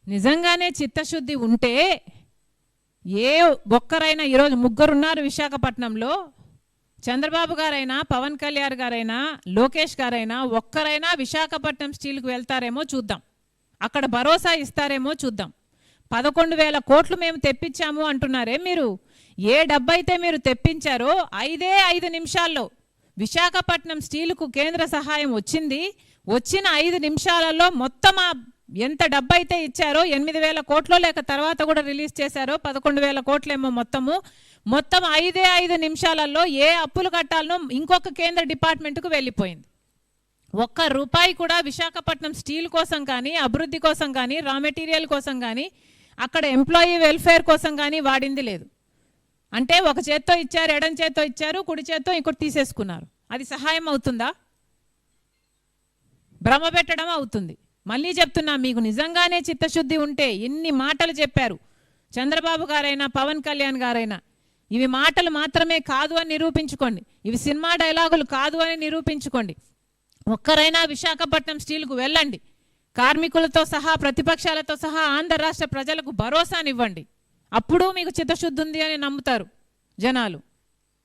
నిజంగానే చిత్తశుద్ధి ఉంటే ఏ ఒక్కరైనా, ఈరోజు ముగ్గురున్నారు విశాఖపట్నంలో, చంద్రబాబు గారైనా, పవన్ కళ్యాణ్ గారైనా, లోకేష్ గారైనా ఒక్కరైనా విశాఖపట్నం స్టీల్కు వెళ్తారేమో చూద్దాం, అక్కడ భరోసా ఇస్తారేమో చూద్దాం. 11,000 కోట్లు మేము తెప్పించాము అంటున్నారే మీరు. ఏ డబ్బైతే మీరు తెప్పించారో 5 నిమిషాల్లో విశాఖపట్నం స్టీలుకు కేంద్ర సహాయం వచ్చింది. వచ్చిన 5 నిమిషాలలో మొత్తం ఎంత డబ్బైతే ఇచ్చారో 8,000 కోట్లు, లేక తర్వాత కూడా రిలీజ్ చేశారో 11,000 కోట్లేమో మొత్తం 5 నిమిషాలలో ఏ అప్పులు కట్టాలనో ఇంకొక కేంద్ర డిపార్ట్మెంట్కు వెళ్ళిపోయింది. ఒక్క రూపాయి కూడా విశాఖపట్నం స్టీల్ కోసం కానీ, అభివృద్ధి కోసం కానీ, రా మెటీరియల్ కోసం కానీ, అక్కడ ఎంప్లాయీ వెల్ఫేర్ కోసం కానీ వాడింది లేదు. అంటే ఒక చేత్తో ఇచ్చారు, ఎడం చేత్తో ఇచ్చారు, కుడి చేత్తో ఇంకోటి తీసేసుకున్నారు. అది సహాయం అవుతుందా? భ్రమ పెట్టడం అవుతుంది. మళ్ళీ చెప్తున్నా, మీకు నిజంగానే చిత్తశుద్ధి ఉంటే ఎన్ని మాటలు చెప్పారు చంద్రబాబు గారైనా, పవన్ కళ్యాణ్ గారైనా, ఇవి మాటలు మాత్రమే కాదు అని నిరూపించుకోండి, ఇవి సినిమా డైలాగులు కాదు అని నిరూపించుకోండి. ఒక్కరైనా విశాఖపట్నం స్టీల్కు వెళ్ళండి, కార్మికులతో సహా, ప్రతిపక్షాలతో సహా ఆంధ్ర రాష్ట్ర ప్రజలకు భరోసానివ్వండి. అప్పుడు మీకు చిత్తశుద్ధి ఉంది అని నమ్ముతారు జనాలు.